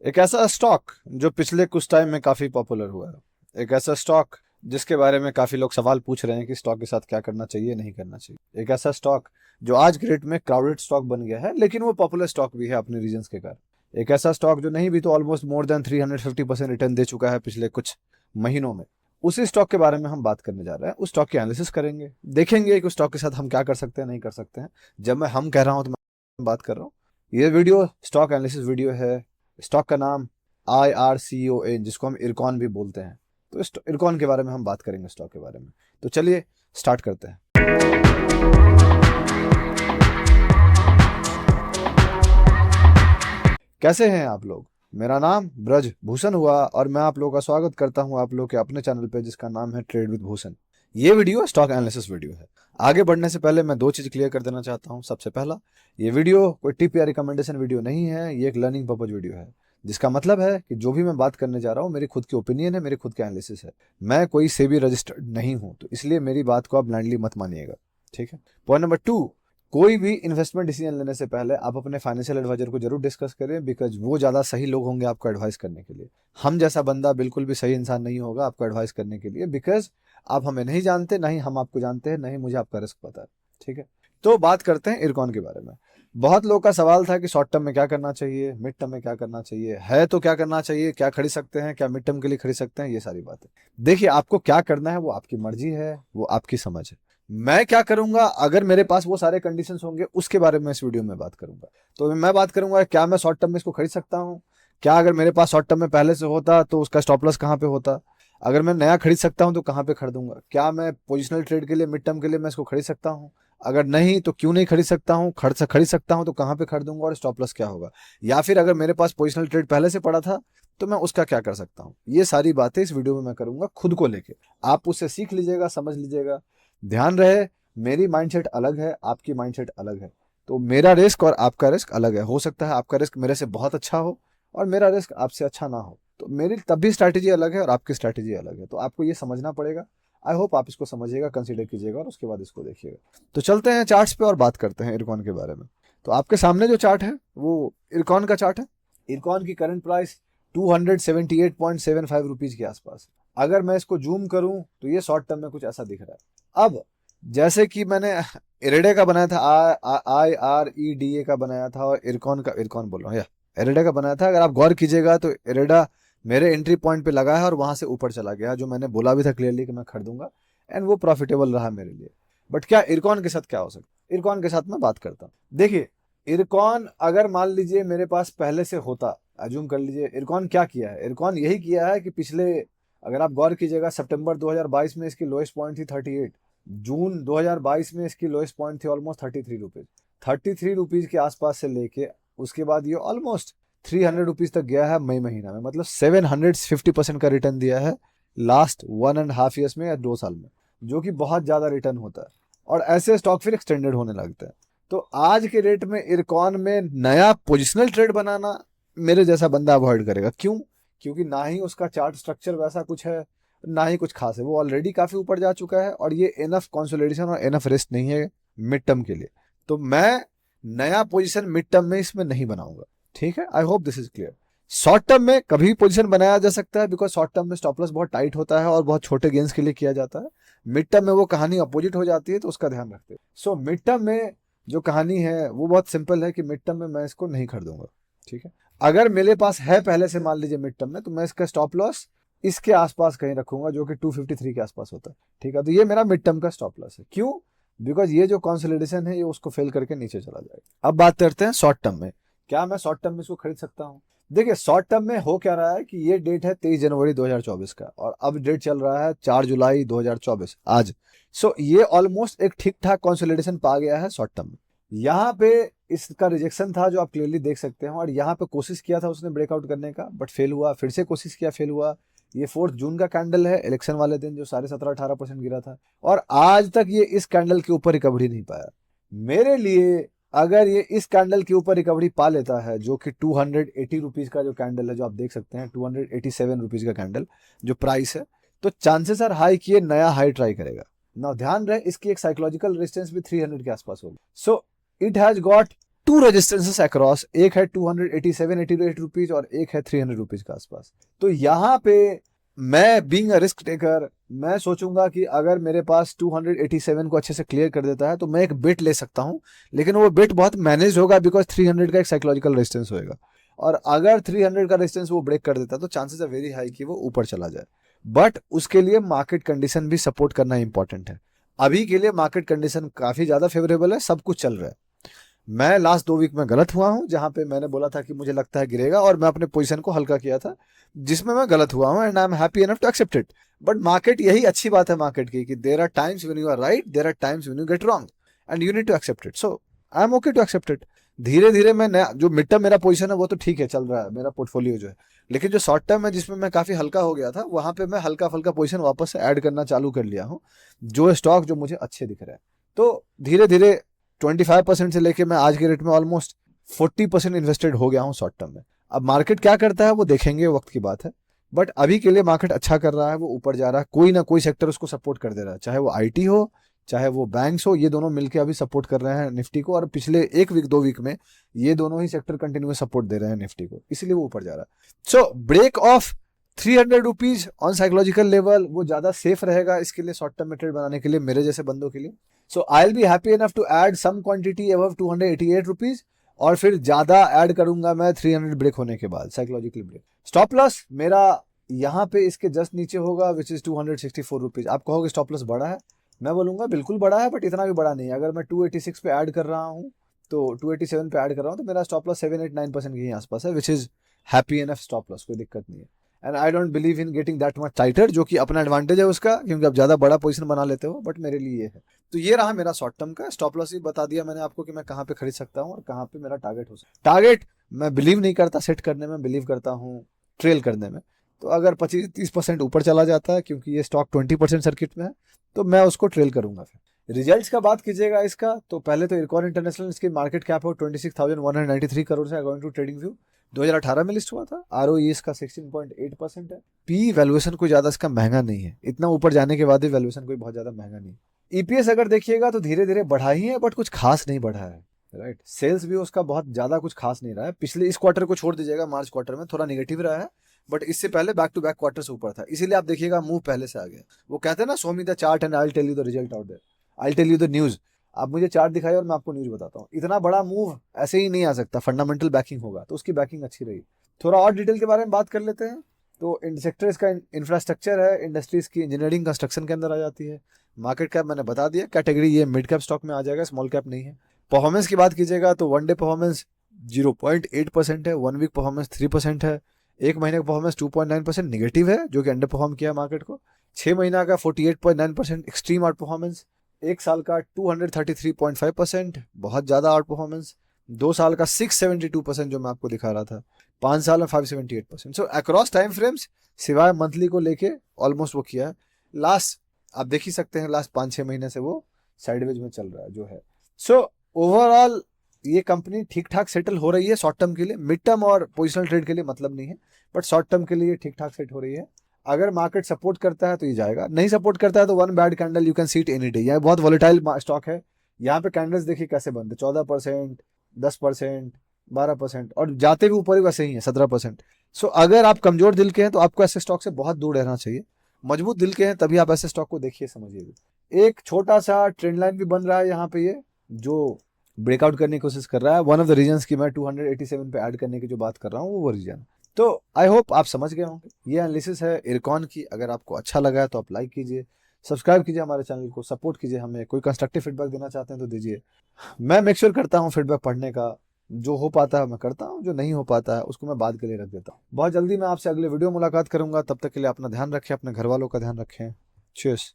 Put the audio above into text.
एक ऐसा स्टॉक जो पिछले कुछ टाइम में काफी पॉपुलर हुआ है। एक ऐसा स्टॉक जिसके बारे में काफी लोग सवाल पूछ रहे हैं कि स्टॉक के साथ क्या करना चाहिए, नहीं करना चाहिए। एक ऐसा स्टॉक जो आज के डेट में क्राउडेड स्टॉक बन गया है, लेकिन वो पॉपुलर स्टॉक भी है अपने रीजंस के कारण। एक ऐसा स्टॉक जो नहीं भी तो ऑलमोस्ट मोर देन 350% रिटर्न दे चुका है पिछले कुछ महीनों में। उसी स्टॉक के बारे में हम बात करने जा रहे हैं। उस स्टॉक की एनालिसिस करेंगे, देखेंगे कि उस स्टॉक के साथ हम क्या कर सकते हैं, नहीं कर सकते हैं। जब मैं हम कह रहा हूं तो मैं बात कर रहा हूँ। ये वीडियो स्टॉक एनालिसिस वीडियो है। स्टॉक का नाम IRCON, जिसको हम इरकॉन भी बोलते हैं। तो इस इरकॉन के बारे में हम बात करेंगे, स्टॉक के बारे में। तो चलिए स्टार्ट करते हैं। कैसे हैं आप लोग? मेरा नाम ब्रज भूषण हुआ और मैं आप लोगों का स्वागत करता हूं आप लोग के अपने चैनल पे, जिसका नाम है ट्रेड विद भूषण। ये वीडियो स्टॉक एनालिसिस वीडियो है। आगे बढ़ने से पहले मैं दो चीज क्लियर कर देना चाहता हूं। सबसे पहला, ये वीडियो कोई टिप या रिकमेंडेशन वीडियो नहीं है, ये एक लर्निंग पर्पज वीडियो है। जिसका मतलब है कि जो भी मैं बात करने जा रहा हूँ मेरी खुद की ओपिनियन है, मेरी खुद की एनालिसिस है। मैं कोई सेबी रजिस्टर्ड नहीं हूँ, तो इसलिए मेरी बात को आप ब्लाइंडली मत मानिएगा, ठीक है। पॉइंट नंबर 2, कोई भी इन्वेस्टमेंट डिसीजन लेने से पहले आप अपने फाइनेंशियल एडवाइजर को जरूर डिस्कस करें, बिकॉज वो ज़्यादा सही लोग होंगे आपको एडवाइस करने के लिए। हम जैसा बंदा बिल्कुल भी सही इंसान नहीं होगा आपको एडवाइस करने के लिए, बिकॉज आप हमें नहीं जानते, ना ही हम आपको जानते हैं, ना ही मुझे आपका रिस्क पता है, ठीक है। तो बात करते हैं इरकॉन के बारे में। बहुत लोग का सवाल था कि शॉर्ट टर्म में क्या करना चाहिए, मिड टर्म में क्या करना चाहिए, है तो क्या करना चाहिए, क्या खरीद सकते हैं, क्या मिड टर्म के लिए खरीद सकते हैं, ये सारी बातें। देखिए, आपको क्या करना है वो आपकी मर्जी है, वो आपकी समझ है। मैं क्या करूंगा, अगर मेरे पास वो सारे कंडीशंस होंगे, उसके बारे में इस वीडियो में बात करूंगा। तो मैं बात करूंगा क्या मैं शॉर्ट टर्म में इसको खरीद सकता हूं, क्या अगर मेरे पास शॉर्ट टर्म में पहले से होता तो उसका स्टॉप लॉस कहां पे होता, अगर मैं नया खरीद सकता हूं तो कहां पे खरीदूंगा, क्या मैं पोजिशनल ट्रेड के लिए मिड टर्म के लिए मैं इसको खरीद सकता हूं, अगर नहीं तो क्यों नहीं खरीद सकता हूं, खरीद सकता हूं तो कहां पे खरीदूंगा और स्टॉप लॉस क्या होगा, या फिर अगर मेरे पास पोजिशनल ट्रेड पहले से पड़ा था तो मैं उसका क्या कर सकता हूं। ये सारी बातें इस वीडियो में मैं करूंगा खुद को लेके। आप उससे सीख लीजिएगा, समझ लीजिएगा। ध्यान रहे, मेरी माइंडसेट अलग है, आपकी माइंडसेट अलग है। तो मेरा रिस्क और आपका रिस्क अलग है। हो सकता है आपका रिस्क मेरे से बहुत अच्छा हो और मेरा रिस्क आपसे अच्छा ना हो, तो मेरी तब भी स्ट्रैटेजी अलग है और आपकी स्ट्रैटेजी अलग है। तो आपको ये समझना पड़ेगा। आई होप आप इसको समझिएगा, कंसीडर कीजिएगा और उसके बाद इसको देखिएगा। तो चलते हैं चार्ट्स पे और बात करते हैं इरकॉन के बारे में। तो आपके सामने जो चार्ट है वो इरकॉन का चार्ट है। इरकॉन की करंट प्राइस 278.75 रुपीज के आसपास। अगर मैं इसको जूम करूं तो ये शॉर्ट टर्म में कुछ ऐसा दिख रहा है। अब जैसे कि मैंने इरेडे का बनाया था, IREDA का बनाया था, और इरकॉन बोल रहा हूँ या इरेडा का बनाया था। अगर आप गौर कीजिएगा तो इरेडा मेरे एंट्री पॉइंट पे लगा है और वहां से ऊपर चला गया, जो मैंने बोला भी था क्लियरली कि मैं खरीदूंगा, एंड वो प्रॉफिटेबल रहा मेरे लिए। बट क्या इरकॉन के साथ क्या हो सकता है, इरकॉन के साथ मैं बात करता हूँ। देखिए, इरकॉन अगर मान लीजिए मेरे पास पहले से होता, अज्यूम कर लीजिए, इरकॉन क्या किया है, इरकॉन यही किया है कि पिछले, अगर आप गौर कीजिएगा, सितंबर 2022 में इसकी लोएस्ट पॉइंट थी 38, जून 2022 में इसकी लोएस्ट पॉइंट थी ऑलमोस्ट 33 रुपीज। 33 रुपीज के आसपास से लेके उसके बाद ये ऑलमोस्ट 300 रुपीज तक गया है मई महीना में। मतलब 750% का रिटर्न दिया है लास्ट 1.5 ईयर्स में या 2 साल में, जो कि बहुत ज्यादा रिटर्न होता है। और ऐसे स्टॉक फिर एक्सटेंडेड होने लगते हैं। तो आज के रेट में इरकॉन में नया पोजिशनल ट्रेड बनाना मेरे जैसा बंदा अवॉइड करेगा। क्यों? क्योंकि ना ही उसका चार्ट स्ट्रक्चर वैसा कुछ है, ना ही कुछ खास है। वो ऑलरेडी काफी ऊपर जा चुका है और ये इनफ कंसोलिडेशन और इनफ रेस्ट नहीं है मिड टर्म के लिए। तो मैं नया पोजीशन मिड टर्म में इसमें नहीं बनाऊंगा, ठीक है। I hope this is clear. Short term में कभी पोजीशन बनाया जा सकता है, बिकॉज शॉर्ट टर्म में स्टॉप लॉस बहुत टाइट होता है और बहुत छोटे गेंस के लिए किया जाता है। मिड टर्म में वो कहानी अपोजिट हो जाती है, तो उसका ध्यान रखते हैं। सो मिड टर्म में जो कहानी है वो बहुत सिंपल है कि मिड टर्म में मैं इसको नहीं खरीदूंगा, ठीक है। अगर मेरे पास है पहले से मान लीजिए मिड टर्म में, तो मैं इसका स्टॉप लॉस इसके आसपास कहीं रखूंगा, जो कि 253 के आसपास होता है, ठीक है। तो ये मेरा मिड टर्म का स्टॉप लॉस है। क्यों? बिकॉज ये जो कंसोलिडेशन है ये उसको फेल करके नीचे चला जाएगा। अब बात करते हैं शॉर्ट टर्म में। क्या मैं शॉर्ट टर्म में इसको खरीद सकता हूँ? देखिए, शॉर्ट टर्म में हो क्या रहा है कि ये डेट है 23 जनवरी 2024 का और अब डेट चल रहा है 4 जुलाई 2024 आज। सो ये ऑलमोस्ट एक ठीक ठाक कंसोलिडेशन पा गया है शॉर्ट टर्म में। यहाँ पे इसका रिजेक्शन था जो आप क्लियरली देख सकते हैं, और यहाँ पे कोशिश किया था उसने ब्रेकआउट करने का, बट फेल हुआ। फिर से कोशिश किया, फेल हुआ। ये 4 जून का कैंडल है, इलेक्शन वाले दिन, जो 17.5-18% गिरा था, और आज तक ये इस कैंडल के ऊपर रिकवरी नहीं पाया। मेरे लिए अगर ये इस कैंडल के ऊपर रिकवरी पा लेता है, जो कि 280 रुपीज का जो कैंडल है, जो आप देख सकते हैं 287 रुपीज का कैंडल जो प्राइस है, तो चांसेस आर हाई कि ये नया हाई ट्राई करेगा ना। ध्यान रहे, इसकी एक साइकोलॉजिकल रेजिस्टेंस भी 300 के आसपास होगी। So it has got two resistances across, एक है 287-88 रुपीज और एक है 300 रुपीज के आसपास। तो यहाँ पे मैं बीइंग अ रिस्क टेकर, मैं सोचूंगा कि अगर मेरे पास 287 को अच्छे से क्लियर कर देता है तो मैं एक बिट ले सकता हूं, लेकिन वो बिट बहुत मैनेज होगा बिकॉज 300 का एक साइकोलॉजिकल रेजिस्टेंस होएगा, और अगर 300 का रेजिस्टेंस वो ब्रेक कर देता है तो चांसेस आर वेरी हाई कि वो ऊपर चला जाए। बट उसके लिए मार्केट कंडीशन भी सपोर्ट करना इंपॉर्टेंट है। अभी के लिए मार्केट कंडीशन काफी ज्यादा फेवरेबल है, सब कुछ चल रहा है। मैं लास्ट 2 वीक में गलत हुआ हूं, जहां पे मैंने बोला था कि मुझे लगता है गिरेगा और मैं अपने पोजीशन को हल्का किया था, जिसमें मैं गलत हुआ हूं, and I am happy enough to accept it. But market, यही अच्छी बात है मार्केट की कि there are times when you are right, there are times when you get wrong, and you need to accept it. So I am okay to accept it. धीरे धीरे मैं नया, जो मिड टर्म मेरा पोजीशन है वो तो ठीक है, चल रहा है मेरा पोर्टफोलियो जो है, लेकिन जो शॉर्ट टर्म है जिसमें मैं काफी हल्का हो गया था, वहां पे मैं हल्का फल्का पोजीशन वापस से ऐड करना चालू कर लिया हूँ, जो स्टॉक जो मुझे अच्छे दिख रहे हैं। तो धीरे धीरे 25% से लेके मैं आज के रेट में ऑलमोस्ट 40% इन्वेस्टेड हो गया हूँ शॉर्ट टर्म में। अब मार्केट क्या करता है वो देखेंगे, वक्त की बात है। बट अभी के लिए मार्केट अच्छा कर रहा है, वो ऊपर जा रहा है, कोई ना कोई सेक्टर उसको सपोर्ट कर दे रहा है, चाहे वो आईटी हो चाहे वो बैंक्स हो, ये दोनों मिलकर अभी सपोर्ट कर रहे हैं निफ्टी को, और पिछले 1 वीक 2 वीक में ये दोनों ही सेक्टर कंटिन्यूस सपोर्ट दे रहे हैं निफ्टी को, इसलिए वो ऊपर जा रहा है। So break off 300 rupees on psychological level वो ज्यादा सेफ रहेगा इसके लिए, शॉर्ट टर्म में ट्रेड बनाने के लिए, मेरे जैसे बंदों के लिए। So I will be happy enough to add some quantity above 288 rupees, और फिर ज्यादा ऐड करूंगा मैं 300 ब्रेक होने के बाद, साइकोलॉजिकल ब्रेक। स्टॉप लॉस मेरा यहाँ पे इसके जस्ट नीचे होगा, विच इज 264 रुपीज। आप कहोगे स्टॉप लॉस बड़ा है, मैं बोलूंगा बिल्कुल बड़ा है, बट इतना भी बड़ा नहीं है। अगर मैं 286 पे ऐड कर रहा हूँ तो 287 पे ऐड कर रहा हूँ तो मेरा स्टॉप लॉस 7-8-9% के आसपास है, which is happy enough stop loss, कोई दिक्कत नहीं है। And I don't believe in getting that much tighter, जो कि अपना एडवांटेज है उसका, क्योंकि आप ज्यादा बड़ा पोजीशन बना लेते हो, बट मेरे लिए ये है। तो ये रहा मेरा शॉर्ट टर्म का स्टॉप लॉस, ही बता दिया मैंने आपको कि मैं कहाँ पे खरीद सकता हूँ और कहाँ पे मेरा टारगेट हो सकता है। टारगेट मैं बिलीव नहीं करता सेट करने में, बिलीव करता हूँ ट्रेल करने में। तो अगर 25-30% ऊपर चला जाता है, क्योंकि ये स्टॉक 20% सर्किट में है, तो मैं उसको ट्रेल करूंगा। फिर रिजल्ट्स का बात कीजिएगा इसका, तो पहले तो इरकॉन इंटरनेशनल, इसकी मार्केट कैप हो 26,193 करोड़ से, अकॉर्डिंग टू ट्रेडिंग व्यू 2018 में लिस्ट हुआ था। आरओई इसका 16.8% है। पी वैल्यूएशन कोई ज्यादा इसका महंगा नहीं है, इतना ऊपर जाने के बाद भी वैल्यूएशन कोई बहुत ज्यादा महंगा नहीं। ईपीएस अगर देखिएगा तो धीरे धीरे बढ़ा ही है, बट कुछ खास नहीं बढ़ा है, राइट। सेल्स भी उसका बहुत ज्यादा कुछ खास नहीं रहा है। पिछले इस क्वार्टर को छोड़ दीजिएगा, मार्च क्वार्टर में थोड़ा निगेटिव रहा है, बट इससे पहले बैक टू बैक क्वार्टर से ऊपर था, इसीलिए आप देखिएगा मूव पहले से आ गया। वो कहते हैं ना, show me the chart and I will tell you the result out there, I will tell you the news. आप मुझे चार्ट दिखाइए और मैं आपको न्यूज बताता हूँ। इतना बड़ा मूव ऐसे ही नहीं आ सकता, फंडामेंटल बैकिंग होगा, तो उसकी बैकिंग अच्छी रही। थोड़ा और डिटेल के बारे में बात कर लेते हैं। तो सेक्टर इसका इंफ्रास्ट्रक्चर है, इंडस्ट्रीज की इंजीनियरिंग कंस्ट्रक्शन के अंदर आ जाती है। मार्केट कैप मैंने बता दिया, कैटेगरी ये मिड कैप स्टॉक में आ जाएगा, स्मॉल कैप नहीं है। परफॉर्मेंस की बात कीजिएगा तो 1 डे परफॉर्मेंस 0.8% है, 1 वीक परफॉर्मेंस 3% है, 1 महीने का परफॉर्मेंस 2.9% निगेटिव है, जो कि अंडर परफॉर्म किया मार्केट को। 6 महीना का 48.9% एक्सट्रीम आउट परफॉर्मेंस, 1 साल का 233.5% बहुत ज्यादा आउट परफॉर्मेंस, 2 साल का 672% जो मैं आपको दिखा रहा था, 5 साल में 578%। सो अक्रॉस टाइम फ्रेम्स सिवाय मंथली को लेके ऑलमोस्ट वो किया है। लास्ट आप देख ही सकते हैं, लास्ट 5-6 महीने से वो साइडवेज में चल रहा है जो है। सो ओवरऑल ये कंपनी ठीक ठाक सेटल हो रही है शॉर्ट टर्म के लिए। मिड टर्म और पोजिशनल ट्रेड के लिए मतलब नहीं है, बट शॉर्ट टर्म के लिए ठीक ठाक सेट हो रही है। अगर मार्केट सपोर्ट करता है तो ये जाएगा, नहीं सपोर्ट करता है तो 1 bad candle you can see it any day. यह बहुत वॉलेटाइल स्टॉक है, यहाँ पे कैंडल्स देखिए कैसे बनते, 14%, 10%, 12%, और जाते भी ऊपर ही वैसे ही है 17%। सो अगर आप कमजोर दिल के हैं तो आपको ऐसे स्टॉक से बहुत दूर रहना चाहिए। मजबूत दिल के हैं तभी आप ऐसे स्टॉक को देखिए, समझिए। एक छोटा सा ट्रेंड लाइन भी बन रहा है यहाँ पे, ये जो ब्रेकआउट करने की कोशिश कर रहा है। वन ऑफ द रीजंस की मैं 287 पे ऐड करने की जो बात कर रहा हूँ वो रीजन। तो आई होप आप समझ गए होंगे। ये एनालिसिस है इरकॉन की। अगर आपको अच्छा लगा है तो आप लाइक कीजिए, सब्सक्राइब कीजिए हमारे चैनल को, सपोर्ट कीजिए हमें। कोई कंस्ट्रक्टिव फीडबैक देना चाहते हैं तो दीजिए, मैं मेक श्योर करता हूँ फीडबैक पढ़ने का। जो हो पाता है मैं करता हूँ, जो नहीं हो पाता है उसको मैं बाद के लिए रख देता हूँ। बहुत जल्दी मैं आपसे अगले वीडियो मुलाकात करूंगा, तब तक के लिए अपना ध्यान रखें, अपने घर वालों का ध्यान रखें। चीयर्स।